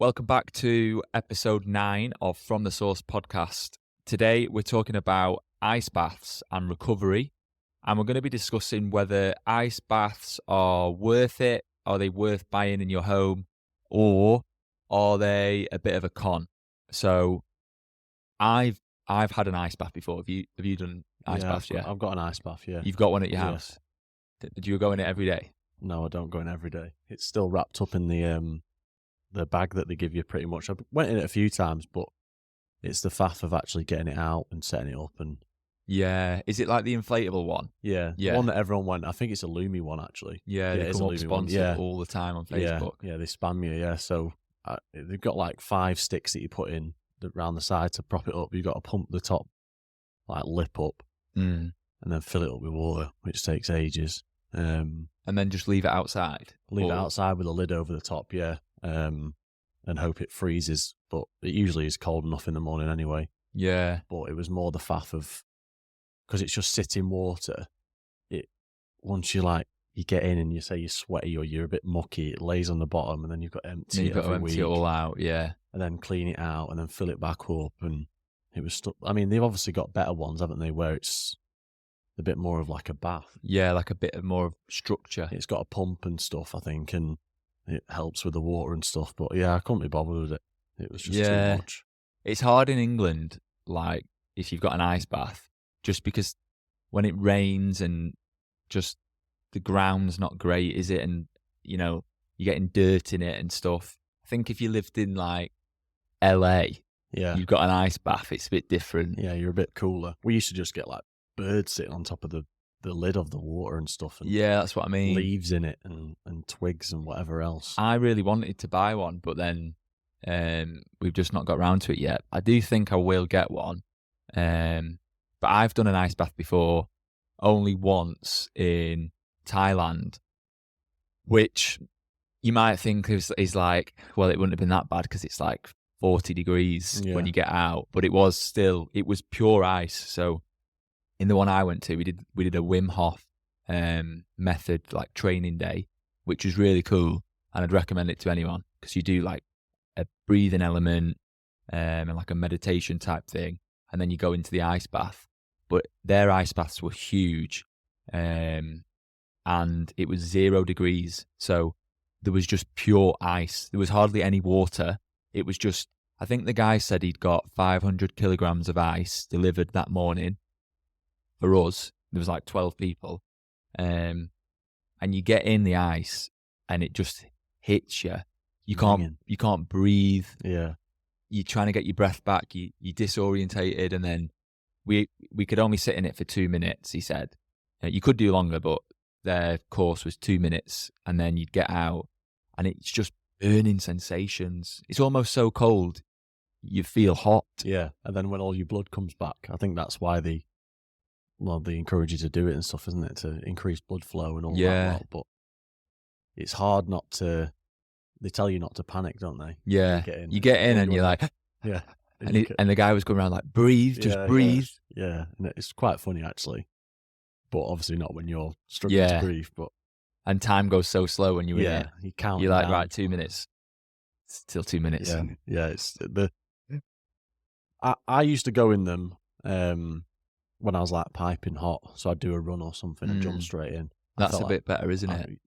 Welcome back to episode 9 of From the Source podcast. Today we're talking about ice baths and recovery, and we're going to be discussing whether ice baths are worth it, are they worth buying in your home, or are they a bit of a con? So I've had an ice bath before. Have you done ice baths? I've got an ice bath, yeah. You've got one at your Yeah. house? Did you go in it every day? No, I don't go in every day. It's still wrapped up in the bag that they give you pretty much. I went in it a few times, but it's the faff of actually getting it out and setting it up. And Yeah. Is it like the inflatable one? the one that everyone went, I think it's a Lumi one actually. Yeah, they it's come a up Lumi one. sponsored all the time on Facebook. Yeah, they spam you, yeah. So they've got like 5 sticks that you put in around the side to prop it up. You've got to pump the top like lip up and then fill it up with water, which takes ages. And then just leave it outside? Leave it outside with a lid over the top, yeah. And hope it freezes, but it usually is cold enough in the morning anyway. Yeah. But it was more the faff of, because it's just sitting water. Once you get in and you say you're sweaty or you're a bit mucky, it lays on the bottom, and then you've got to empty You've it got to every empty week, it all out, yeah. and then clean it out, and then fill it back up. And it was stuck. I mean, they've obviously got better ones, haven't they? Where it's a bit more of like a bath. Yeah, like a bit of more of structure. It's got a pump and stuff, I think, and it helps with the water and stuff. But yeah, I couldn't be bothered with it. It was just too much. It's hard in England, like if you've got an ice bath, just because when it rains and just the ground's not great, is it? And, you're getting dirt in it and stuff. I think if you lived in like LA, you've got an ice bath, it's a bit different. Yeah, you're a bit cooler. We used to just get like birds sitting on top of the lid of the water and stuff. And yeah, that's what I mean. Leaves in it and twigs and whatever else. I really wanted to buy one, but then we've just not got around to it yet. I do think I will get one. But I've done an ice bath before, only once in Thailand, which you might think is like, well, it wouldn't have been that bad because it's like 40 degrees when you get out, but it was pure ice. So in the one I went to, we did a Wim Hof method, like training day, which was really cool, and I'd recommend it to anyone because you do like a breathing element and like a meditation type thing, and then you go into the ice bath. But their ice baths were huge, and it was 0 degrees, so there was just pure ice. There was hardly any water. It was just, I think the guy said he'd got 500 kilograms of ice delivered that morning. For us, there was like 12 people, and you get in the ice and it just hits you. You can't breathe. Yeah, you're trying to get your breath back. You're disorientated, and then we could only sit in it for 2 minutes. He said you could do longer, but their course was 2 minutes, and then you'd get out, and it's just burning sensations. It's almost so cold you feel hot. Yeah, and then when all your blood comes back, I think that's why they encourage you to do it and stuff, isn't it? To increase blood flow and all that lot. But it's hard not to. They tell you not to panic, don't they? Yeah, you get in and you're like, yeah. And the guy was going around like, breathe, just breathe. Yeah, and it's quite funny actually, but obviously not when you're struggling to breathe. And time goes so slow when you're in it. You count. You're like, down. Right, 2 minutes. Still 2 minutes. Yeah. It's I used to go in them when I was like piping hot, so I'd do a run or something and jump straight in. That's a bit better, isn't it?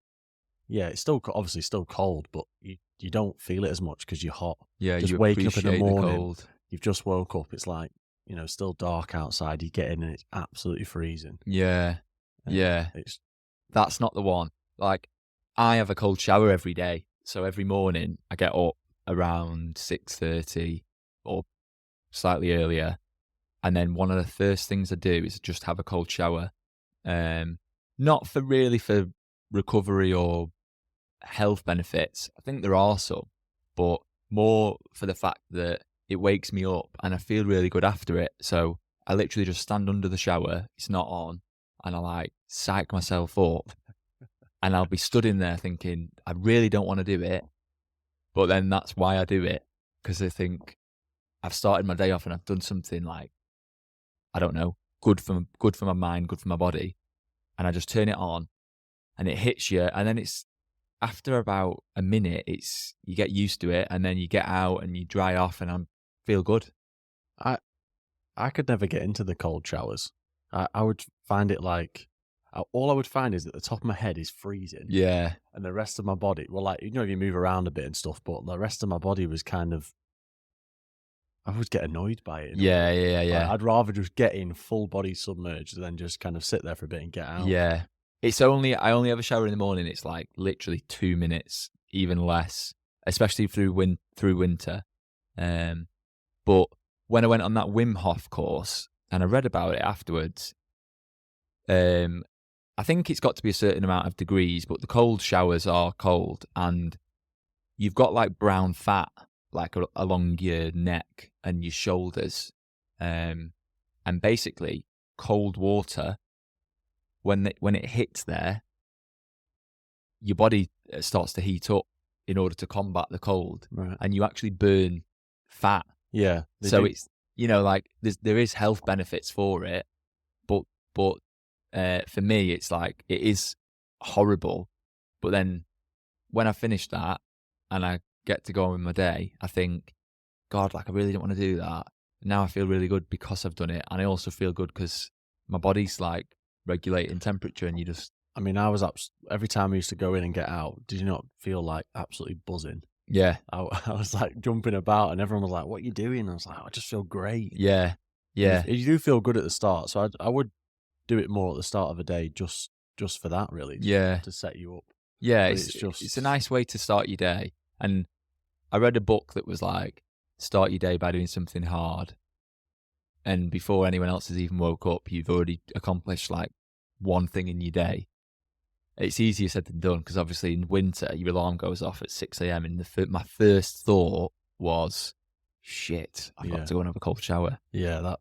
Yeah, it's still obviously still cold, but you don't feel it as much because you're hot. Yeah, just you waking up in the morning. The cold. You've just woke up. It's like still dark outside. You get in and it's absolutely freezing. Yeah. That's not the one. Like, I have a cold shower every day, so every morning I get up around 6:30 or slightly earlier, and then one of the first things I do is just have a cold shower. Not for recovery or health benefits. I think there are some, but more for the fact that it wakes me up and I feel really good after it. So I literally just stand under the shower, it's not on, and I like psych myself up, and I'll be stood in there thinking I really don't want to do it, but then that's why I do it, because I think I've started my day off and I've done something like, I don't know, good for my mind, good for my body, and I just turn it on and it hits you, and then it's after about a minute, you get used to it, and then you get out and you dry off, and I feel good. I could never get into the cold showers. I would find it like all I would find is that the top of my head is freezing. Yeah. And the rest of my body, well, like, you move around a bit and stuff, but the rest of my body was kind of, I would get annoyed by it. Yeah. Like, I'd rather just get in full body submerged than just kind of sit there for a bit and get out. Yeah. I only ever shower in the morning. It's like literally 2 minutes, even less, especially through winter. But when I went on that Wim Hof course and I read about it afterwards, I think it's got to be a certain amount of degrees, but the cold showers are cold, and you've got like brown fat like along your neck and your shoulders, and basically cold water, when it hits there, your body starts to heat up in order to combat the cold, right. And you actually burn fat. Yeah. So it's, like there is health benefits for it, but for me, it's like, it is horrible. But then when I finish that and I get to go on with my day, I think, God, like, I really don't want to do that. Now I feel really good because I've done it. And I also feel good because my body's like regulating temperature, and you just... I mean, every time I used to go in and get out, did you not feel like absolutely buzzing? Yeah. I was like jumping about, and everyone was like, "What are you doing?" I was like, "I just feel great." Yeah. Yeah. You do feel good at the start, so I would do it more at the start of a day, just for that, really. Yeah. To set you up. Yeah, it's a nice way to start your day. And I read a book that was like, start your day by doing something hard, and before anyone else has even woke up, you've already accomplished like one thing in your day. It's easier said than done, because obviously in winter your alarm goes off at 6 a.m. and my first thought was, shit, I've got to go and have a cold shower. Yeah,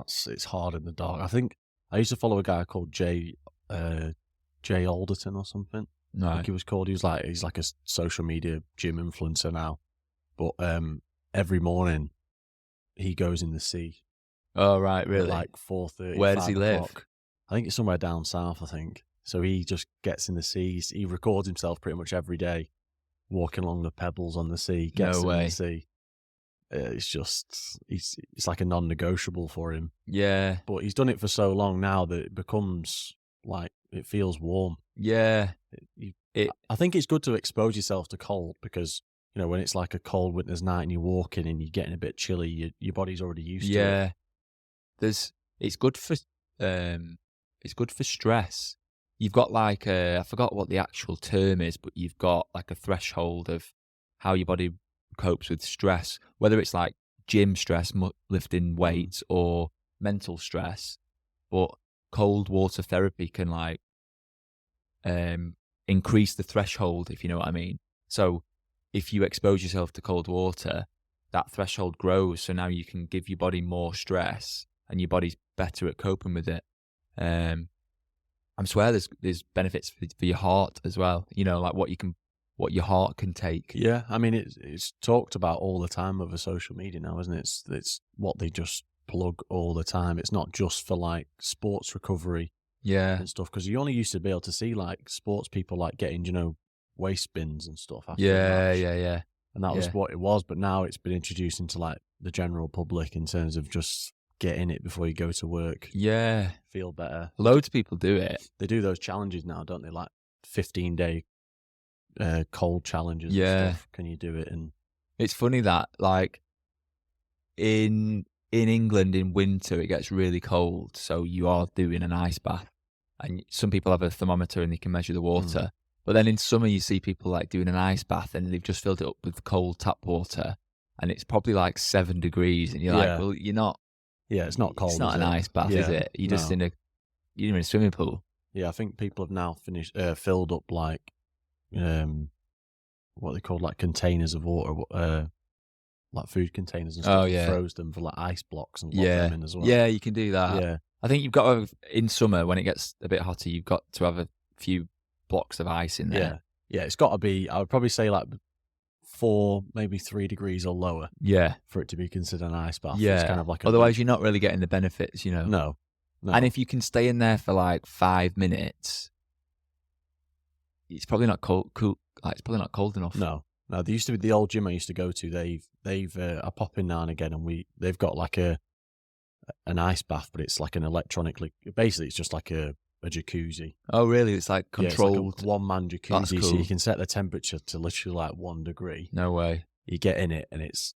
it's hard in the dark. I think I used to follow a guy called Jay Alderton or something. No. I think he was called. He's like a social media gym influencer now. But every morning he goes in the sea. Oh, right, really? At like 4:30. Where does he live? I think it's somewhere down south, I think. So he just gets in the sea. He records himself pretty much every day, walking along the pebbles on the sea, gets in the sea. It's just, it's like a non-negotiable for him. Yeah. But he's done it for so long now that it becomes like, it feels warm. Yeah. I think it's good to expose yourself to cold, because, when it's like a cold winter's night and you're walking and you're getting a bit chilly, your body's already used to it. Yeah. It's good for stress. You've got like I forgot what the actual term is, but you've got like a threshold of how your body copes with stress, whether it's like gym stress, lifting weights, or mental stress. But cold water therapy can like increase the threshold, if you know what I mean. So if you expose yourself to cold water, that threshold grows, so now you can give your body more stress and your body's better at coping with it. I swear there's benefits for your heart as well, like what your heart can take. Yeah, I mean, it's talked about all the time over social media now, isn't it? It's what they just plug all the time. It's not just for like sports recovery, and stuff, because you only used to be able to see like sports people like getting waist bins and stuff after a match. Yeah, and that was what it was. But now it's been introduced into like the general public in terms of just get in it before you go to work. Yeah, feel better. Loads of people do it. They do those challenges now, don't they? Like 15-day cold challenges and stuff. Can you do it? And it's funny that like in England in winter it gets really cold, so you are doing an ice bath, and some people have a thermometer and they can measure the water. But then in summer you see people like doing an ice bath and they've just filled it up with cold tap water, and it's probably like 7 degrees, and you're like, well, you're not. Yeah, it's not cold. It's not an ice bath, is it? You're just in a swimming pool. Yeah, I think people have now filled up like what they call like containers of water, like food containers and stuff. Froze them for like ice blocks and locked them in as well. Yeah, you can do that. Yeah, I think you've got to, in summer when it gets a bit hotter, you've got to have a few blocks of ice in there. Yeah, it's got to be. I would probably say like 4, maybe 3 degrees or lower. Yeah, for it to be considered an ice bath. Yeah, it's kind of like otherwise you're not really getting the benefits, No. And if you can stay in there for like 5 minutes, it's probably not cold. Cool, like it's probably not cold enough. No. There used to be the old gym I used to go to. They've I pop in now and again, and they've got like an ice bath, but it's like an electronically. Basically, it's just like a jacuzzi. Oh, really? It's like controlled. Yeah, it's like a one-man jacuzzi, That's cool. so you can set the temperature to literally like 1 degree. No way. You get in it, and it's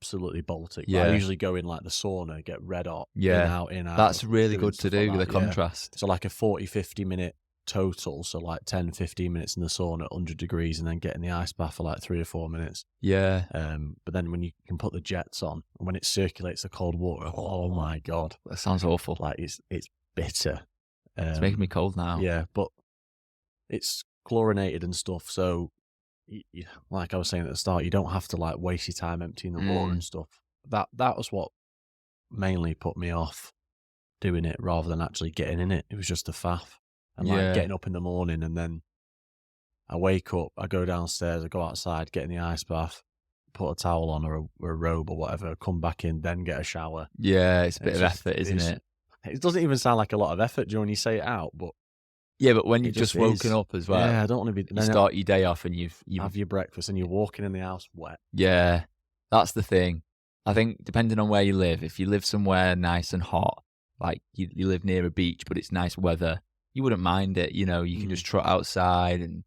absolutely Baltic. Yeah. But I usually go in like the sauna, get red hot, Yeah. in, out. That's really good to do, like the contrast. So like a 40-50 minute total, so like 10-15 minutes in the sauna at 100 degrees, and then get in the ice bath for like 3 or 4 minutes. Yeah. But then when you can put the jets on, and when it circulates the cold water, oh my God. That sounds awful. Like it's bitter. It's making me cold now. Yeah, but it's chlorinated and stuff, so like I was saying at the start, you don't have to like waste your time emptying the water and stuff. That was what mainly put me off doing it rather than actually getting in it. It was just a faff. And like getting up in the morning, and then I wake up, I go downstairs, I go outside, get in the ice bath, put a towel on or a robe or whatever, come back in, then get a shower. Yeah, it's a bit of effort, isn't it? It doesn't even sound like a lot of effort, Joe, when you say it out, but yeah, but when you've just woken up as well, yeah, I don't want to be. You start your day off and you have your breakfast and you're walking in the house wet. Yeah, that's the thing. I think depending on where you live, if you live somewhere nice and hot, like you live near a beach but it's nice weather, you wouldn't mind it. You know, you can just trot outside and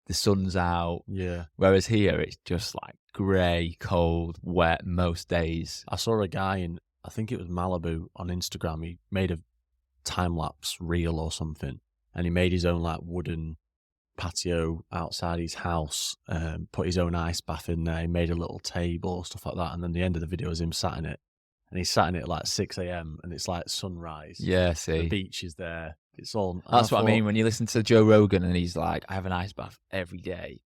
the sun's out. Yeah. Whereas here, it's just like grey, cold, wet most days. I saw a guy in, I think it was Malibu, on Instagram. He made a time-lapse reel or something, and he made his own like wooden patio outside his house, put his own ice bath in there. He made a little table, stuff like that. And then the end of the video is him sat in it. And he's sat in it at like 6 a.m. and it's like sunrise. Yeah, see. The beach is there. It's all. That's what I mean when you listen to Joe Rogan and he's like, I have an ice bath every day.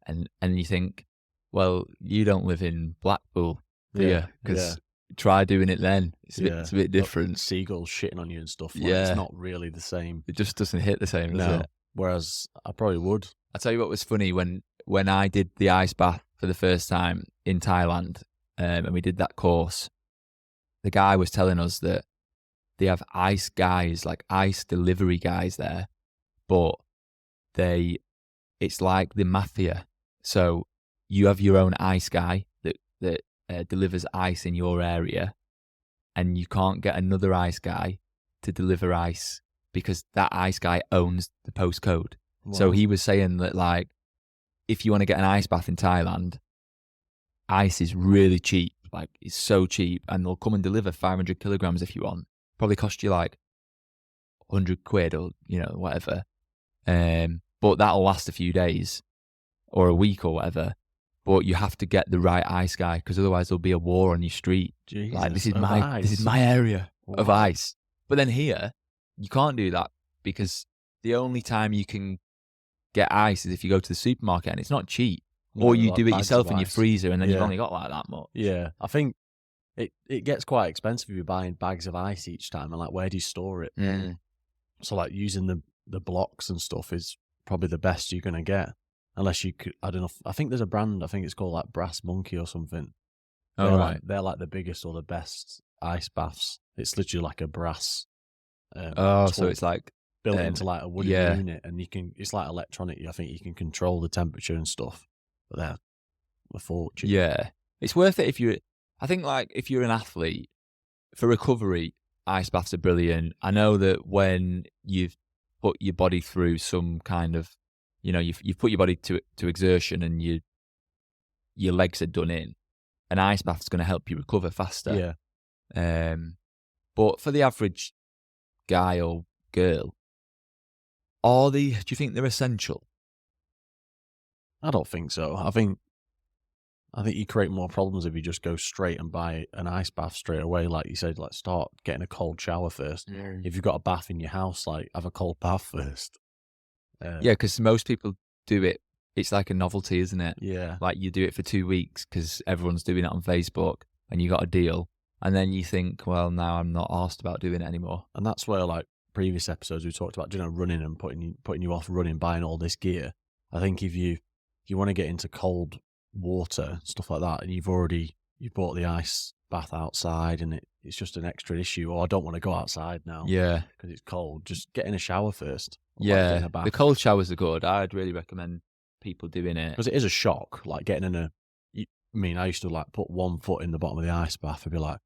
And you think, well, you don't live in Blackpool, do you? Because try doing it then. It's a bit different. Seagulls shitting on you and stuff. Like, it's not really the same. It just doesn't hit the same, does it? Whereas I probably would. I'll tell you what was funny when I did the ice bath for the first time in Thailand, and we did that course. The guy was telling us that they have ice guys, like ice delivery guys there, but it's like the mafia. So you have your own ice guy that delivers ice in your area, and you can't get another ice guy to deliver ice because that ice guy owns the postcode. Wow. So he was saying that, like, if you want to get an ice bath in Thailand, ice is really cheap. Like, it's so cheap, and they'll come and deliver 500 kilograms if you want. Probably cost you like 100 quid or, whatever. But that'll last a few days or a week or whatever. But you have to get the right ice guy, because otherwise there'll be a war on your street. Jesus, like, this is my area of ice. But then here, you can't do that, because the only time you can get ice is if you go to the supermarket, and it's not cheap. Or you do it yourself in your freezer, and then you've only got like that much. Yeah, I think it gets quite expensive if you're buying bags of ice each time, and like, where do you store it? Mm. So like using the blocks and stuff is probably the best you're gonna get, unless you could. I don't know. I think there's a brand. I think it's called like Brass Monkey or something. Oh, right. They're like the biggest or the best ice baths. It's literally like a brass. So it's like built into like a wooden unit, and it's like electronic. I think you can control the temperature and stuff. But they're a fortune. Yeah, it's worth it I think, like, if you're an athlete, for recovery, ice baths are brilliant. I know that when you've put your body through some kind of, you've put your body to exertion, and your legs are done in, an ice bath is going to help you recover faster. Yeah. But for the average guy or girl, do you think they're essential? I don't think so. I think you create more problems if you just go straight and buy an ice bath straight away. Like you said, like, start getting a cold shower first. Mm. If you've got a bath in your house, like, have a cold bath first. Yeah, because most people do it. It's like a novelty, isn't it? Yeah. Like, you do it for 2 weeks because everyone's doing it on Facebook, and you got a deal. And then you think, well, now I'm not asked about doing it anymore. And that's where, like, previous episodes we talked about, running and putting you off running, buying all this gear. I think if you want to get into cold water, stuff like that, and you've already you bought the ice bath outside and it's just an extra issue, or I don't want to go outside now because it's cold. Just get in a shower first. Yeah, get in a bath. The cold showers are good. I'd really recommend people doing it. Because it is a shock, like getting in I used to like put one foot in the bottom of the ice bath and be like,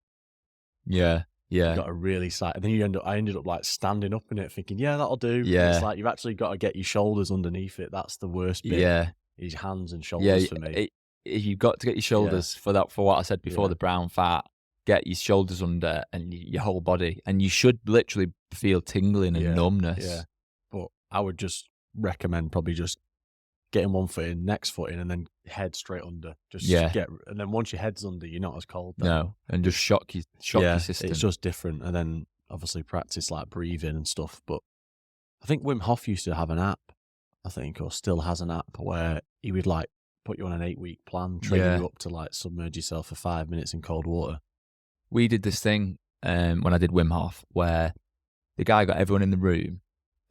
yeah. You got to really and then I ended up like standing up in it thinking, yeah, that'll do. Yeah. It's like you've actually got to get your shoulders underneath it. That's the worst bit. Yeah. His hands and shoulders for me. You've got to get your shoulders for what I said before, the brown fat. Get your shoulders under and your whole body. And you should literally feel tingling and numbness. Yeah. But I would just recommend probably just getting one foot in, next foot in, and then head straight under. And then once your head's under, you're not as cold. Then. No, and just shock your system. It's just different. And then obviously practice like breathing and stuff. But I think Wim Hof used to have an app, or still has an app where he would like put you on an 8-week plan, train you up to like submerge yourself for 5 minutes in cold water. We did this thing when I did Wim Hof where the guy got everyone in the room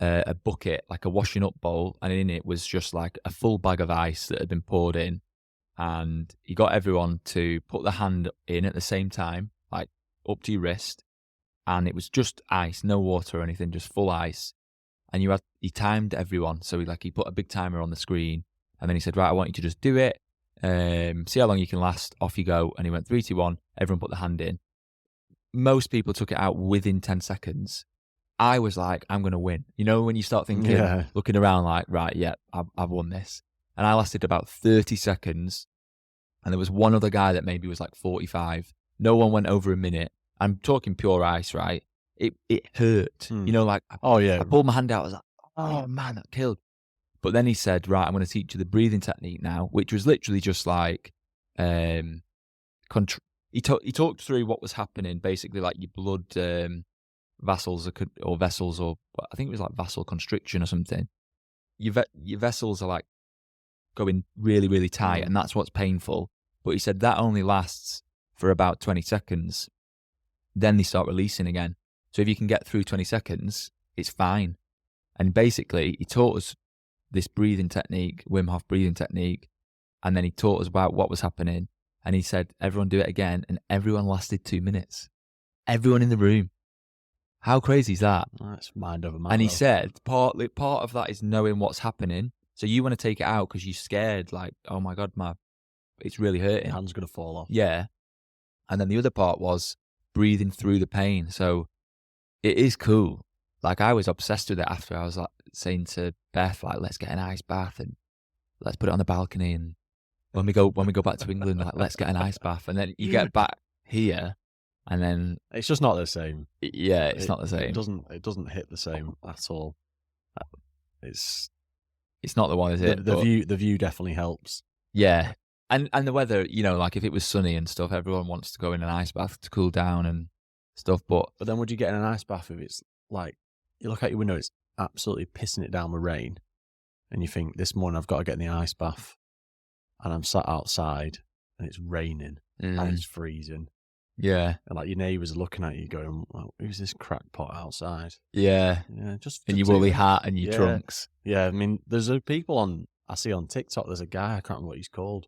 a bucket, like a washing up bowl, and in it was just like a full bag of ice that had been poured in, and he got everyone to put their hand in at the same time, like up to your wrist, and it was just ice, no water or anything, just full ice. And he timed everyone, so he put a big timer on the screen, and then he said, right, I want you to just do it, see how long you can last, off you go. And he went 3, 2, 1, everyone put the hand in. Most people took it out within 10 seconds. I was like, I'm going to win. You know, when you start thinking, looking around like, right, yeah, I've won this. And I lasted about 30 seconds. And there was one other guy that maybe was like 45. No one went over a minute. I'm talking pure ice, right? It hurt. You know, like, I pulled my hand out. I was like, oh man, that killed. But then he said, right, I'm going to teach you the breathing technique now, which was literally just like, he talked through what was happening, basically like your blood, vessels, or I think it was like vasoconstriction or something. Your vessels are like going really, really tight, and that's what's painful. But he said that only lasts for about 20 seconds. Then they start releasing again. So if you can get through 20 seconds, it's fine. And basically, he taught us this breathing technique, Wim Hof breathing technique, and then he taught us about what was happening. And he said, everyone do it again, and everyone lasted 2 minutes. Everyone in the room. How crazy is that? That's mind over matter. And he said, part of that is knowing what's happening. So you want to take it out because you're scared, like, oh my God, it's really hurting. Your hand's going to fall off. Yeah. And then the other part was breathing through the pain. So it is cool. Like, I was obsessed with it after. I was like saying to Beth, like, let's get an ice bath and let's put it on the balcony. And when we go back to England, like, let's get an ice bath. And then you get back here. And then it's just not the same. Yeah, it's not the same. It doesn't hit the same at all. It's not the one, is it? The view definitely helps. Yeah, and the weather, you know, like if it was sunny and stuff, everyone wants to go in an ice bath to cool down and stuff. But then would you get in an ice bath if it's like you look out your window, it's absolutely pissing it down with rain, and you think this morning I've got to get in the ice bath, and I'm sat outside and it's raining and it's freezing. Yeah. And like your neighbours are looking at you going, well, who's this crackpot outside? Yeah. Yeah. Just in your woolly hat and your trunks. Yeah. I mean, there's people I see on TikTok, there's a guy, I can't remember what he's called.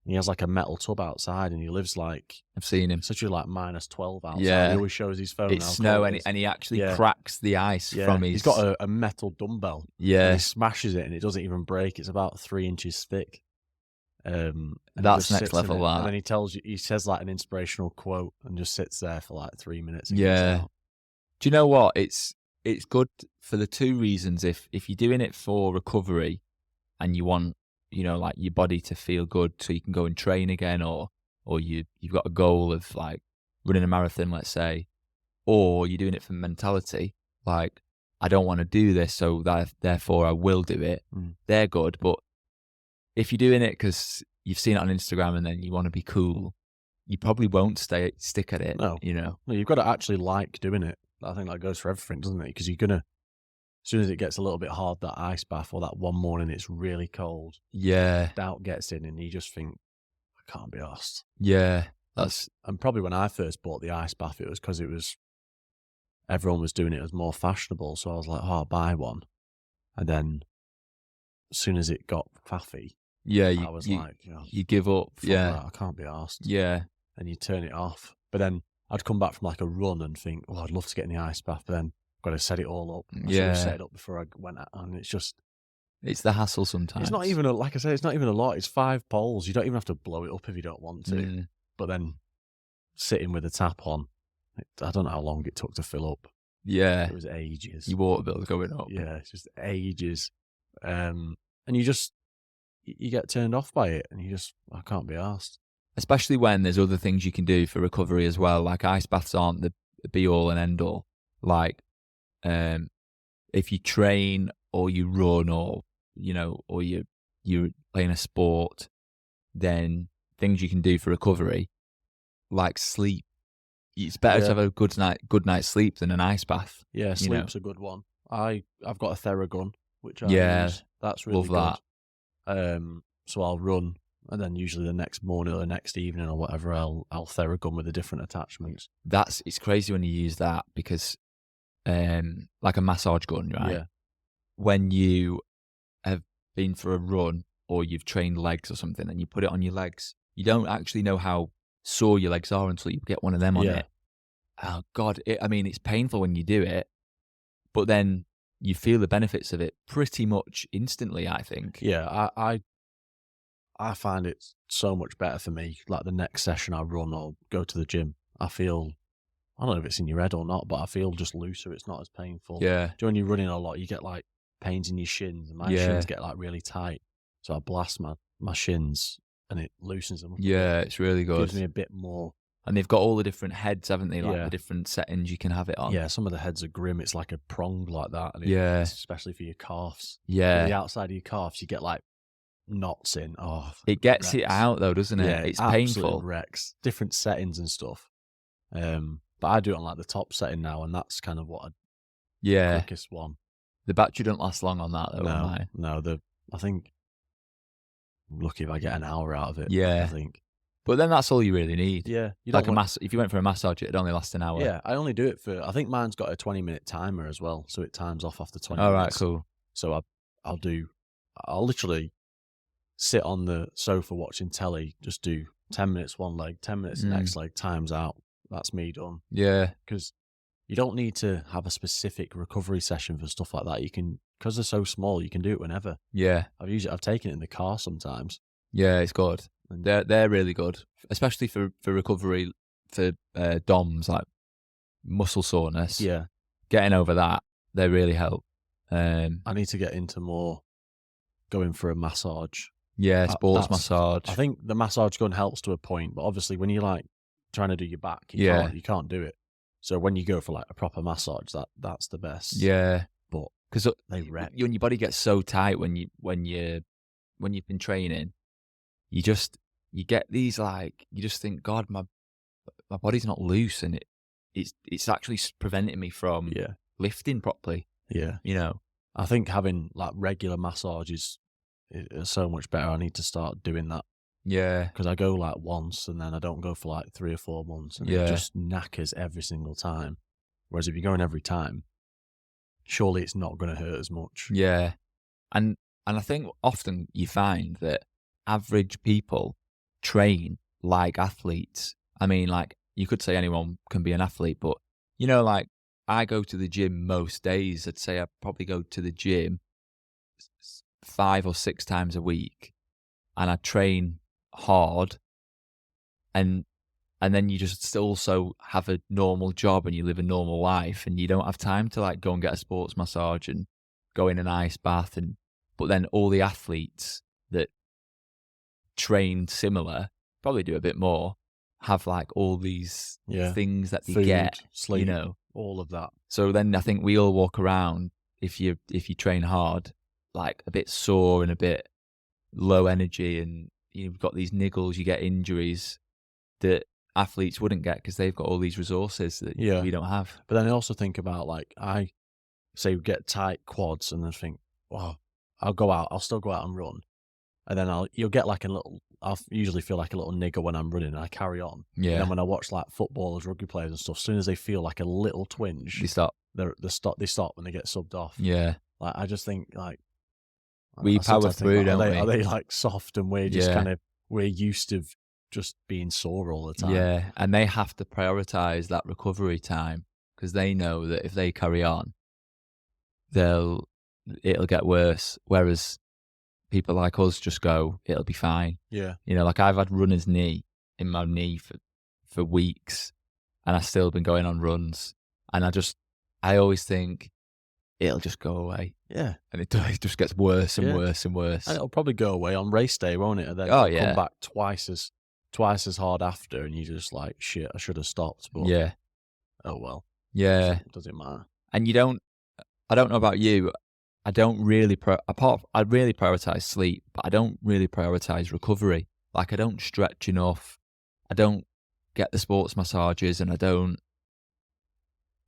And he has like a metal tub outside and he lives like, I've seen him. Such a like -12 outside. Yeah. He always shows his phone. It's snow and he actually cracks the ice from his. He's got a metal dumbbell. Yeah. And he smashes it and it doesn't even break. It's about 3 inches thick. That's next level. And then he says like an inspirational quote and just sits there for like 3 minutes. And yeah. Do you know what? It's good for the two reasons. If you're doing it for recovery and you want, you know, like your body to feel good so you can go and train again, or you've got a goal of like running a marathon, let's say, or you're doing it for mentality, like I don't want to do this, so therefore I will do it. They're good, but if you're doing it because you've seen it on Instagram and then you want to be cool, you probably won't stick at it. No. You know? No, you've got to actually like doing it. I think that goes for everything, doesn't it? Because you're going to, as soon as it gets a little bit hard, that ice bath or that one morning it's really cold. Yeah. Doubt gets in and you just think, I can't be arsed. Yeah. And probably when I first bought the ice bath, it was because everyone was doing it as more fashionable. So I was like, oh, I'll buy one. And then as soon as it got faffy, yeah, I was like, you give up. Yeah, I can't be arsed. Yeah, and you turn it off. But then I'd come back from like a run and think, oh, I'd love to get in the ice bath, but then I've got to set it all up. I should have set it up before I went out, and it's just... It's the hassle sometimes. It's not even, like I said, it's not even a lot. It's 5 poles. You don't even have to blow it up if you don't want to. But then sitting with the tap on, I don't know how long it took to fill up. Yeah. It was ages. Your water bill's going up. Yeah, it's just ages. And you get turned off by it, and I can't be arsed. Especially when there's other things you can do for recovery as well. Like ice baths aren't the be all and end all. Like, if you train or you run or you're playing a sport, then things you can do for recovery, like sleep. It's better to have a good night's sleep than an ice bath. Yeah, sleep's a good one. I've got a Theragun, which I use. That's really love that. So I'll run, and then usually the next morning or the next evening or whatever, I'll Theragun with the different attachments. It's crazy when you use that because, like a massage gun, right? Yeah. When you have been for a run or you've trained legs or something, and you put it on your legs, you don't actually know how sore your legs are until you get one of them on it. Oh God! It's painful when you do it, but then you feel the benefits of it pretty much instantly, I think. Yeah, I find it so much better for me. Like the next session I run or go to the gym, I feel, I don't know if it's in your head or not, but I feel just looser. It's not as painful. Yeah. When you're running a lot, you get like pains in your shins, and my shins get like really tight. So I blast my shins, and it loosens them up. Yeah, it's really good. It gives me a bit more. And they've got all the different heads, haven't they? Like the different settings you can have it on. Yeah, some of the heads are grim. It's like a prong like that. And it's especially for your calves. Yeah. For the outside of your calves, you get like knots in. Oh, it gets it out though, doesn't it? Yeah, it's painful. Wrecks. Different settings and stuff. But I do it on like the top setting now, and that's kind of what the quickest one. The battery don't last long on that though. No, I think I'm lucky if I get an hour out of it. Yeah. I think. But then that's all you really need. Yeah. If you went for a massage, it'd only last an hour. Yeah, I only do it I think mine's got a 20-minute timer as well, so it times off after 20 minutes. All right, cool. So I'll literally sit on the sofa watching telly, just do 10 minutes one leg, 10 minutes the next leg, times out. That's me done. Yeah. Because you don't need to have a specific recovery session for stuff like that. You can, because they're so small, you can do it whenever. Yeah. I've taken it in the car sometimes. Yeah, it's good. They're really good, especially for recovery for DOMs, like muscle soreness. Yeah. Getting over that, they really help. I need to get into more going for a massage. Yeah, sports massage. I think the massage gun helps to a point, but obviously when you're like trying to do your back, you can't do it. So when you go for like a proper massage, that's the best. Yeah, but because they wreck. Your body gets so tight when you've been training. You get these like, you just think, God, my body's not loose, and it's actually preventing me from lifting properly. Yeah, I think having like regular massages is so much better. I need to start doing that. Yeah, because I go like once, and then I don't go for like 3 or 4 months, and it just knackers every single time. Whereas if you're going every time, surely it's not going to hurt as much. Yeah, and I think often you find that average people train like athletes. I mean, like, you could say anyone can be an athlete, but like, I go to the gym most days. I'd say I probably go to the gym 5 or 6 times a week, and I train hard, and then you just also have a normal job and you live a normal life, and you don't have time to like go and get a sports massage and go in an ice bath. But then all the athletes that train similar, probably do a bit more, have like all these things that they food, get, sleep, all of that. So then I think we all walk around, if you train hard, like a bit sore and a bit low energy, and you've got these niggles, you get injuries that athletes wouldn't get because they've got all these resources that we don't have. But then I also think about, like, I say get tight quads, and then think, wow, I'll still go out and run, and then you'll get like I'll usually feel like a little nigger when I'm running, and I carry on. Yeah. And then when I watch like footballers, rugby players and stuff, as soon as they feel like a little twinge, they stop. They stop when they get subbed off. Yeah. Like, I just think, like, we power through, don't we? Are they like soft, and we're just we're used to just being sore all the time. Yeah, and they have to prioritize that recovery time because they know that if they carry on, it'll get worse. Whereas people like us just go, it'll be fine. Yeah. You know, like I've had runner's knee in my knee for weeks, and I've still been going on runs. And I always think it'll just go away. Yeah. And it just gets worse and worse and worse. And it'll probably go away on race day, won't it? And then come back twice as hard after, and you're just like, shit, I should have stopped. But oh well. Yeah. Doesn't matter. And I don't know about you, I don't really, I really prioritize sleep, but I don't really prioritize recovery. Like I don't stretch enough. I don't get the sports massages, and I don't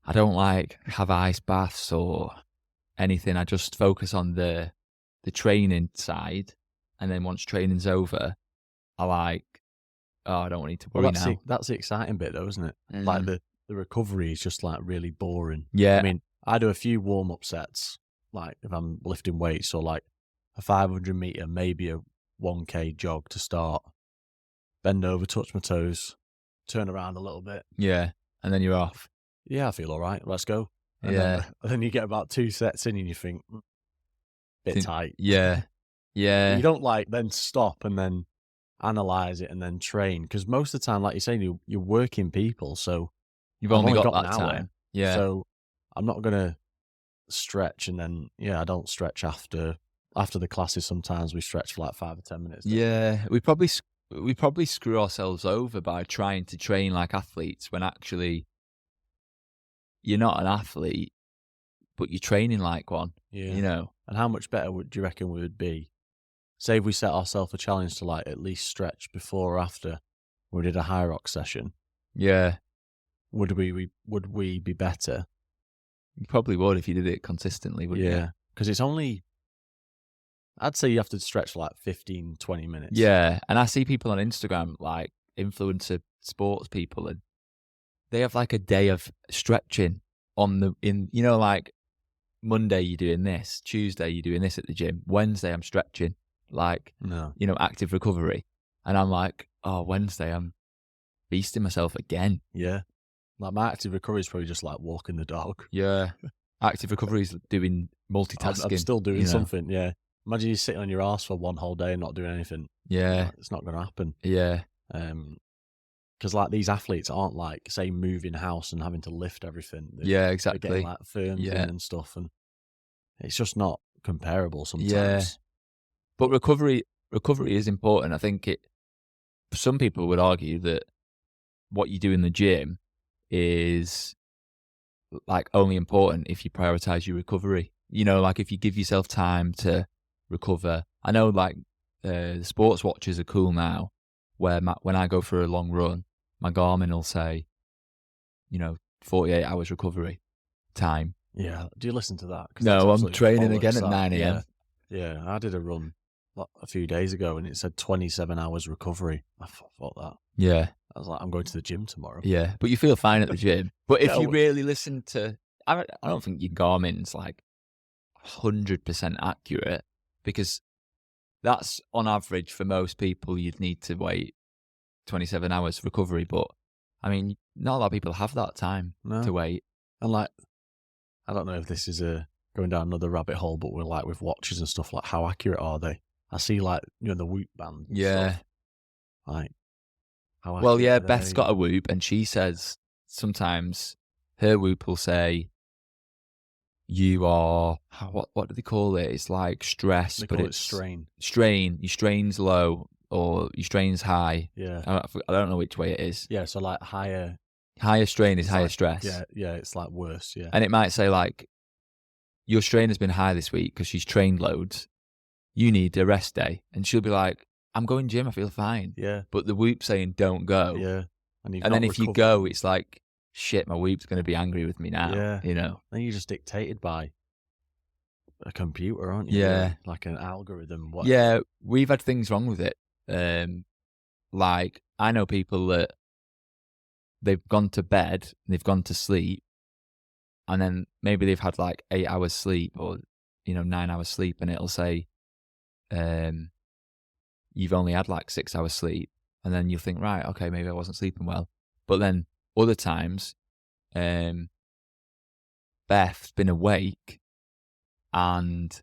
like have ice baths or anything. I just focus on the training side, and then once training's over, I don't need to worry now. That's the exciting bit, though, isn't it? Like the recovery is just like really boring. Yeah. I mean, I do a few warm-up sets, like if I'm lifting weights, so like a 500 meter, maybe a 1K jog to start, bend over, touch my toes, turn around a little bit. Yeah. And then you're off. Yeah, I feel all right. Let's go. And then you get about 2 sets in and you think, bit tight. Yeah. Yeah. You don't like then stop and then analyze it and then train. Because most of the time, like you're saying, you're working people. So you've only got that an hour, time. Yeah. So I'm not going to stretch. And then, I don't stretch after the classes. Sometimes we stretch for like 5 or 10 minutes. Yeah. We probably screw ourselves over by trying to train like athletes when actually you're not an athlete, but you're training like one. Yeah. You know. And how much better do you reckon we would be? Say if we set ourselves a challenge to like at least stretch before or after we did a high rock session. Yeah. Would we be better? You probably would if you did it consistently, wouldn't you? Yeah. Because it's only, I'd say you have to stretch for like 15, 20 minutes. Yeah. And I see people on Instagram, like influencer sports people, and they have like a day of stretching like Monday you're doing this, Tuesday you're doing this at the gym, Wednesday I'm stretching, like, active recovery. And I'm like, oh, Wednesday I'm beasting myself again. Yeah. Like my active recovery is probably just like walking the dog. Yeah. Active recovery is doing multitasking. I'm still doing something, yeah. Imagine you sitting on your ass for one whole day and not doing anything. Yeah. It's not going to happen. Yeah. Because like these athletes aren't like, say, moving house and having to lift everything. Yeah, exactly. They're getting like firms in and stuff, and it's just not comparable sometimes. Yeah. But recovery is important. I think some people would argue that what you do in the gym is like only important if you prioritize your recovery. Like if you give yourself time to recover. I know like the sports watches are cool now, where when I go for a long run, my Garmin will say, 48 hours recovery time. Yeah. Do you listen to that? No, I'm training again at 9 a.m. Yeah. I did a run a few days ago and it said 27 hours recovery. I thought that. Yeah. I was like, I'm going to the gym tomorrow. Yeah. But you feel fine at the gym. But if you really listen to, I don't think your Garmin's like 100% accurate, because that's on average for most people. You'd need to wait 27 hours recovery. But I mean, not a lot of people have that time to wait. And like, I don't know if this is going down another rabbit hole, but we're like with watches and stuff, like how accurate are they? I see like, the Whoop band. Yeah. Stuff. Like, how accurate well, yeah, are Beth's they? got a Whoop, and she says sometimes her Whoop will say, you are, what do they call it? It's like stress, They but call it's strain. Your strain's low or your strain's high. Yeah. I don't know which way it is. Yeah, so like higher strain is higher stress. Yeah, it's like worse, yeah. And it might say like, your strain has been high this week because she's trained loads. You need a rest day. And she'll be like, I'm going gym, I feel fine. Yeah. But the Whoop's saying don't go. Yeah. And then if you go, it's like, shit, my Whoop's going to be angry with me now. Yeah. Then you're just dictated by a computer, aren't you? Yeah. Like an algorithm. Yeah, we've had things wrong with it. Like, I know people that they've gone to bed, they've gone to sleep, and then maybe they've had like 8 hours sleep or, 9 hours sleep, and it'll say, you've only had like 6 hours sleep. and then you'll think, right, okay, maybe I wasn't sleeping well. But then other times, Beth's been awake and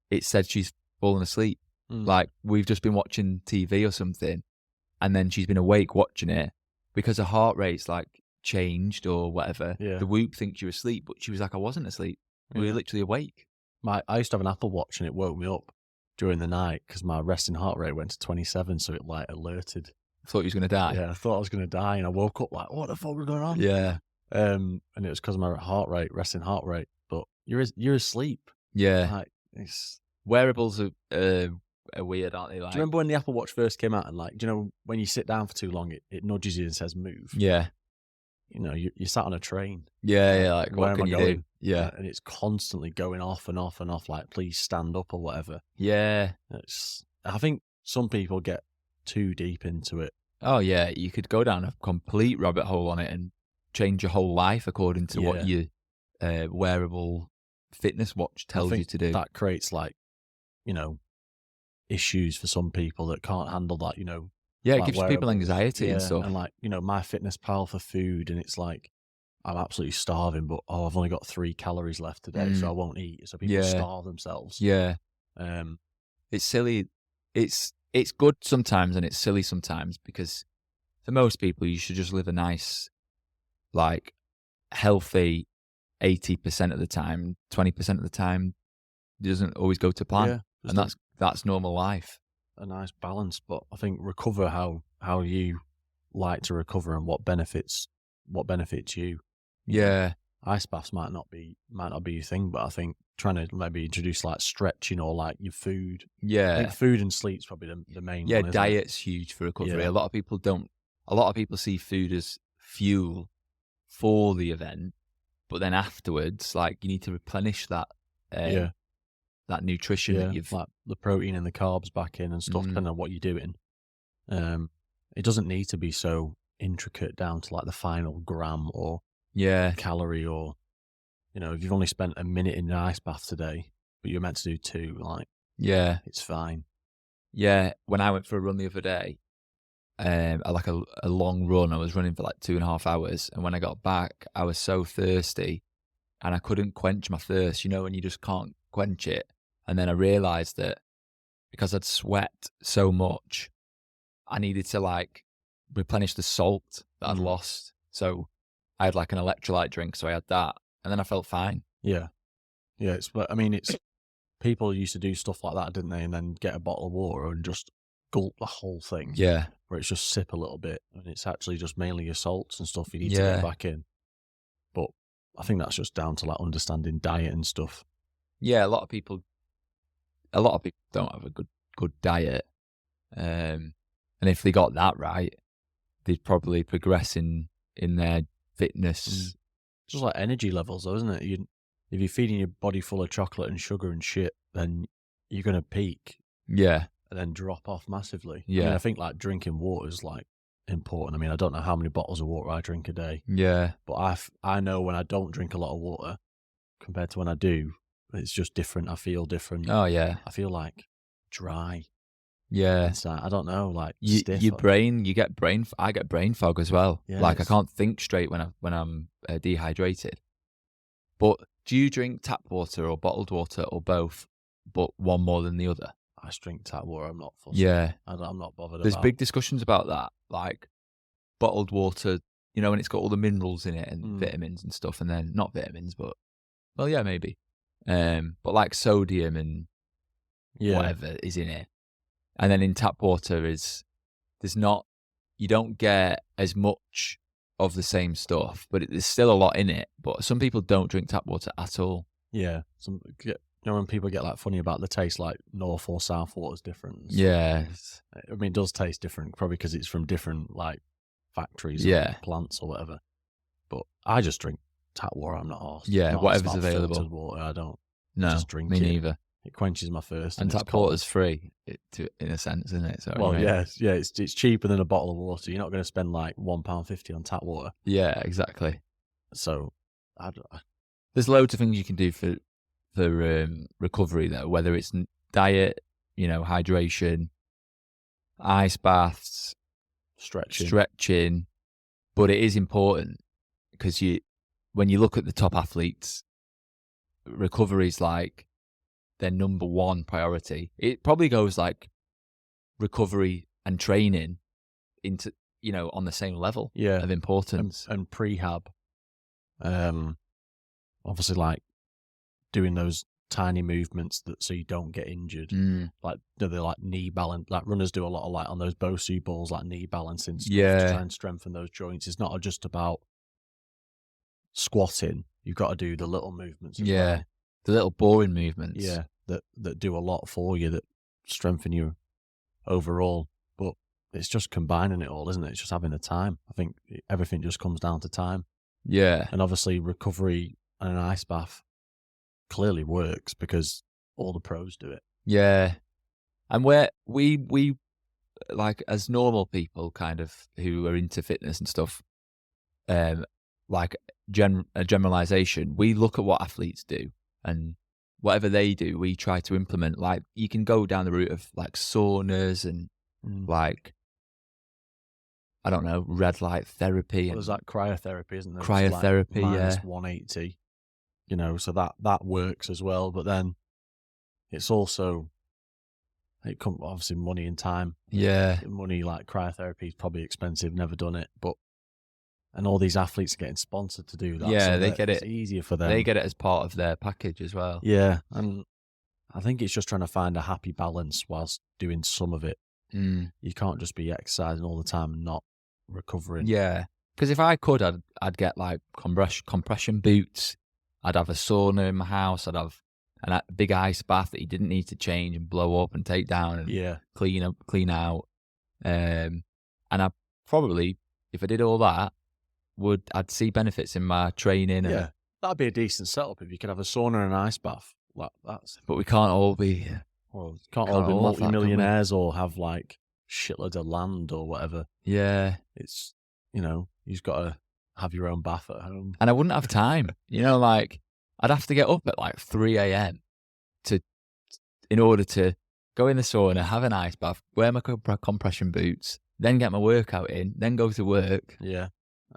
it said she's fallen asleep. Like we've just been watching TV or something, and then she's been awake watching it because her heart rate's like changed or whatever. Yeah. The Whoop thinks you're asleep, but she was like, I wasn't asleep. We were literally awake. I used to have an Apple Watch and it woke me up during the night because my resting heart rate went to 27, so it like alerted. I thought you was going to die. Yeah, I thought I was going to die, and I woke up like, what the fuck was going on? Yeah. And it was because of my resting heart rate. But you're asleep. Yeah. Like, it's... Wearables are weird, aren't they? Like, do you remember when the Apple Watch first came out and like, do you know when you sit down for too long, it nudges you and says move? Yeah. You know, you sat on a train. Yeah, like where what am can I you going? do? Yeah. And it's constantly going off and off and off, like, please stand up or whatever. Yeah. I think some people get too deep into it. Oh, yeah. You could go down a complete rabbit hole on it and change your whole life according to what your wearable fitness watch tells you to do. That creates, like, you know, issues for some people that can't handle that, you know. Yeah, it like gives people anxiety and stuff. And like, you know, MyFitnessPal for food, and it's like, I'm absolutely starving, but I've only got 3 calories left today, so I won't eat. So people starve themselves. Yeah. Um, it's silly. It's good sometimes and it's silly sometimes, because for most people you should just live a nice, like, healthy 80% of the time, 20% of the time it doesn't always go to plan. Yeah, and that's normal life. A nice balance. But I think recover how you like to recover and what benefits you. Yeah. Ice baths might not be your thing, but I think trying to maybe introduce like stretching or like your food. Yeah. I think food and sleep's probably the main one. Yeah, diet's huge for recovery. Yeah. A lot of people see food as fuel for the event, but then afterwards, like, you need to replenish that that nutrition that you've, like the protein and the carbs back in and stuff, depending on what you're doing. It doesn't need to be so intricate down to like the final gram or calorie, or, you know, if you've only spent a minute in an ice bath today, but you're meant to do 2, like, it's fine. Yeah, when I went for a run the other day, like a long run, I was running for like 2.5 hours, and when I got back, I was so thirsty, and I couldn't quench my thirst. You know, when you just can't quench it. And then I realised that because I'd sweat so much, I needed to like replenish the salt that I'd lost. So I had like an electrolyte drink, so I had that, and then I felt fine. Yeah. It's people used to do stuff like that, didn't they? And then get a bottle of water and just gulp the whole thing. Yeah. Where it's just sip a little bit, and it's actually just mainly your salts and stuff you need to get back in. But I think that's just down to like understanding diet and stuff. Yeah, a lot of people don't have a good diet, and if they got that right, they'd probably progress in their fitness. Just like energy levels, though, isn't it? If you're feeding your body full of chocolate and sugar and shit, then you're gonna peak, and then drop off massively. Yeah, I mean, I think like drinking water is like important. I mean, I don't know how many bottles of water I drink a day. Yeah, but I know when I don't drink a lot of water compared to when I do, it's just different. I feel different. Oh yeah, I feel like dry. Yeah, inside. I don't know, like stiff. I get brain fog as well. Yeah, like I can't think straight when I'm dehydrated. But do you drink tap water or bottled water or both, but one more than the other? I just drink tap water. I'm not fussy. Yeah, I'm not bothered. There's big discussions about that, like bottled water, you know, when it's got all the minerals in it and vitamins and stuff, and then not vitamins, but well, yeah, maybe. But like sodium and whatever is in it. And then in tap water you don't get as much of the same stuff, but there's still a lot in it. But some people don't drink tap water at all. Yeah. You know, when people get like funny about the taste, like North or South water is different. Yeah. I mean, it does taste different, probably because it's from different like factories or plants or whatever. But I just drink tap water. I'm not arsed. Yeah, whatever's available. Filtered water, I don't. No, just drink me it. neither. It quenches my thirst. And tap water's free, in a sense, isn't it? So, well, it's cheaper than a bottle of water. You're not going to spend like £1.50 on tap water. Yeah, exactly. So, there's loads of things you can do for recovery, though. Whether it's diet, you know, hydration, ice baths, stretching. But it is important because when you look at the top athletes, recovery is like their number one priority. It probably goes like recovery and training into, on the same level of importance. And prehab. Obviously, like doing those tiny movements so you don't get injured. Like they're like knee balance. Like runners do a lot of like on those Bosu balls, like knee balancing stuff to try and strengthen those joints. It's not just about squatting. You've got to do the little movements as well. The little boring movements. Yeah, that do a lot for you, that strengthen you overall. But it's just combining it all, isn't it? It's just having the time. I think everything just comes down to time. Yeah. And obviously recovery and an ice bath clearly works because all the pros do it. Yeah. And we like as normal people kind of who are into fitness and stuff, like a generalization, we look at what athletes do and whatever they do, we try to implement. Like you can go down the route of like saunas and like, I don't know, red light therapy. Well, there's that cryotherapy, isn't there? Cryotherapy, like -180, so that works as well. But then it's also, it comes obviously money and time. Yeah. Money, like cryotherapy is probably expensive, never done it. And all these athletes are getting sponsored to do that. Yeah, so they get it. It's easier for them. They get it as part of their package as well. Yeah. And I think it's just trying to find a happy balance whilst doing some of it. You can't just be exercising all the time and not recovering. Yeah. Because if I could, I'd get like compression boots. I'd have a sauna in my house. I'd have a big ice bath that you didn't need to change and blow up and take down and clean out. And I probably, if I did all that, I'd see benefits in my training. Yeah, that'd be a decent setup if you could have a sauna and an ice bath. Like that's. But we can't all be. Well, can't all be multi-millionaires or have like shitloads of land or whatever. Yeah, it's you've got to have your own bath at home. And I wouldn't have time. Like I'd have to get up at like 3 a.m. in order to go in the sauna, have an ice bath, wear my compression boots, then get my workout in, then go to work. Yeah,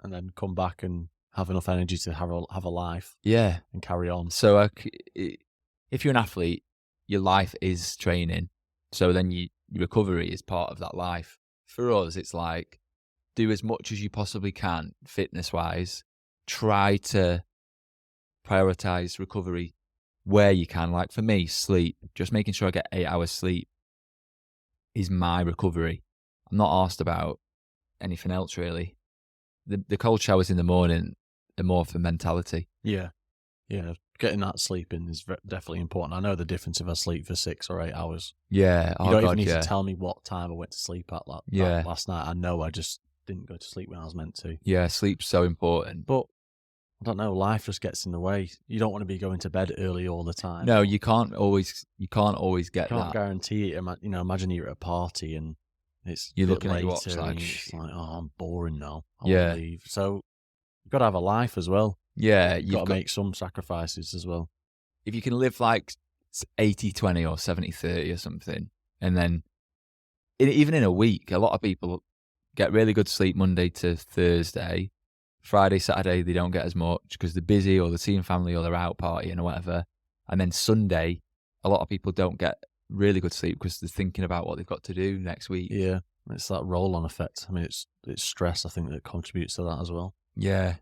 and then come back and have enough energy to have a life. Yeah, and carry on. So if you're an athlete, your life is training. So then your recovery is part of that life. For us, it's like do as much as you possibly can, fitness-wise. Try to prioritize recovery where you can. Like for me, sleep. Just making sure I get 8 hours sleep is my recovery. I'm not asked about anything else really. The cold showers in the morning are more for mentality. Yeah. Getting that sleep in is definitely important. I know the difference if I sleep for 6 or 8 hours. Yeah. You don't even need to tell me what time I went to sleep at last night. I know I just didn't go to sleep when I was meant to. Yeah, sleep's so important. But I don't know, life just gets in the way. You don't want to be going to bed early all the time. No, you can't always get that. You can't guarantee it. Imagine you're at a party and you're looking at your watch it's like, oh, I'm boring now. I want to leave. So you've got to have a life as well. Yeah, you've got to make some sacrifices as well. If you can live like 80-20 or 70-30 or something, and then even in a week, a lot of people get really good sleep Monday to Thursday. Friday, Saturday, they don't get as much because they're busy or they're seeing family or they're out partying or whatever. And then Sunday, a lot of people don't get really good sleep because they're thinking about what they've got to do next week. Yeah, it's that roll-on effect. I mean, it's stress, I think, that contributes to that as well. Yeah.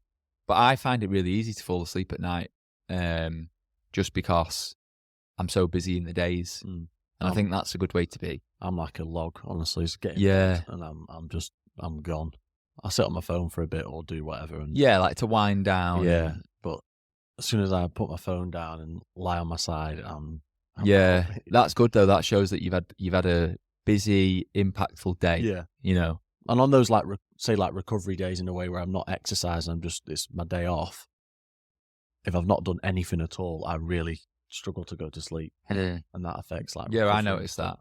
But I find it really easy to fall asleep at night just because I'm so busy in the days. And I think that's a good way to be. I'm like a log, honestly. It's getting bed, and I'm gone. I sit on my phone for a bit or do whatever. And like to wind down. Yeah, but as soon as I put my phone down and lie on my side, I'm that's good though. That shows that you've had a busy, impactful day. Yeah, and on those say recovery days in a way where I'm not exercising, it's my day off. If I've not done anything at all, I really struggle to go to sleep, and that affects I noticed that.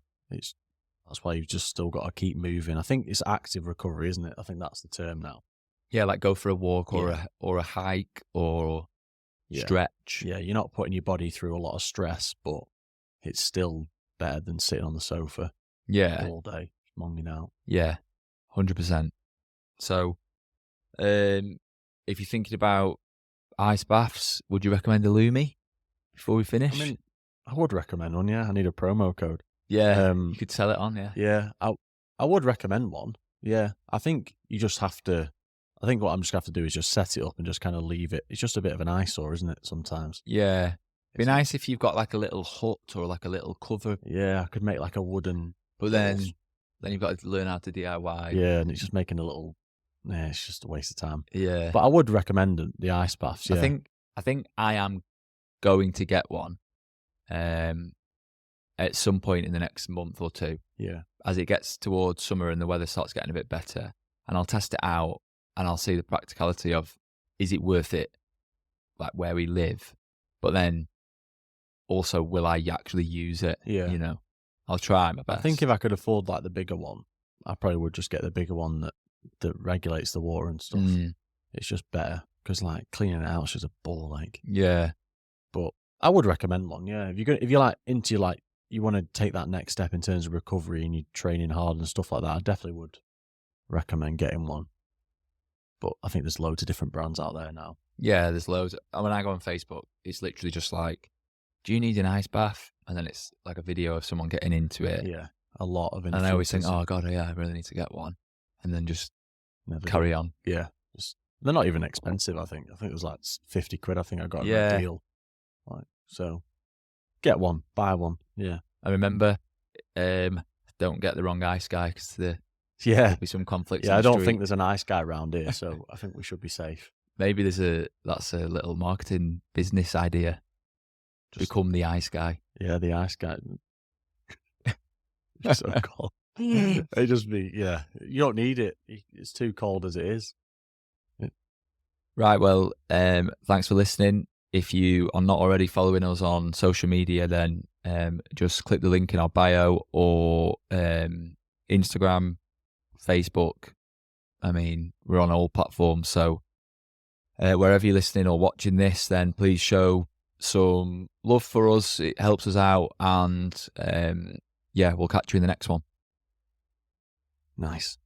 That's why you've just still got to keep moving. I think it's active recovery, isn't it? I think that's the term now. Yeah, like go for a walk or a hike or stretch. Yeah, you're not putting your body through a lot of stress, but it's still better than sitting on the sofa all day, monging out. Yeah, 100%. So, if you're thinking about ice baths, would you recommend a Lumi before we finish? I mean, I would recommend one. Yeah, I need a promo code. Yeah, you could sell it on. Yeah, yeah, I would recommend one. Yeah, I think you just have to. I think what I'm just gonna have to do is just set it up and just kind of leave it. It's just a bit of an eyesore, isn't it? Sometimes. yeah. Be nice if you've got like a little hut or like a little cover. Yeah, I could make like a wooden. But then you've got to learn how to DIY. Yeah, and it's just making a little. Yeah, it's just a waste of time. Yeah. But I would recommend the ice baths. Yeah. I think I am going to get one at some point in the next month or two. Yeah. As it gets towards summer and the weather starts getting a bit better, and I'll test it out and I'll see the practicality of, is it worth it, like where we live, but then also will I actually use it? Yeah. You know, I'll try my best. I think if I could afford like the bigger one, I probably would just get the bigger one that regulates the water and stuff. It's just better because like cleaning it out is just a ball ache. Yeah. But I would recommend one. Yeah, if you're like into like you want to take that next step in terms of recovery and you're training hard and stuff like that, I definitely would recommend getting one. But I think there's loads of different brands out there now. Yeah, there's loads. When I go on Facebook, it's literally just like, do you need an ice bath? And then it's like a video of someone getting into it. Yeah, a lot of. And I always think, oh god, yeah, I really need to get one, and then just carry on. Yeah, they're not even expensive. I think it was like 50 quid. I think I got a deal. Like, so get one, buy one. Yeah, I remember. Don't get the wrong ice guy because there'll be some conflicts. Yeah, I don't think there's an ice guy around here, so I think we should be safe. Maybe that's a little marketing business idea. Just become the ice guy. Yeah, the ice guy. So cold. It just be you don't need it. It's too cold as it is. Right. Well, thanks for listening. If you are not already following us on social media, then just click the link in our bio or Instagram, Facebook. I mean, we're on all platforms. So wherever you're listening or watching this, then please show some love for us. It helps us out. And we'll catch you in the next one. Nice.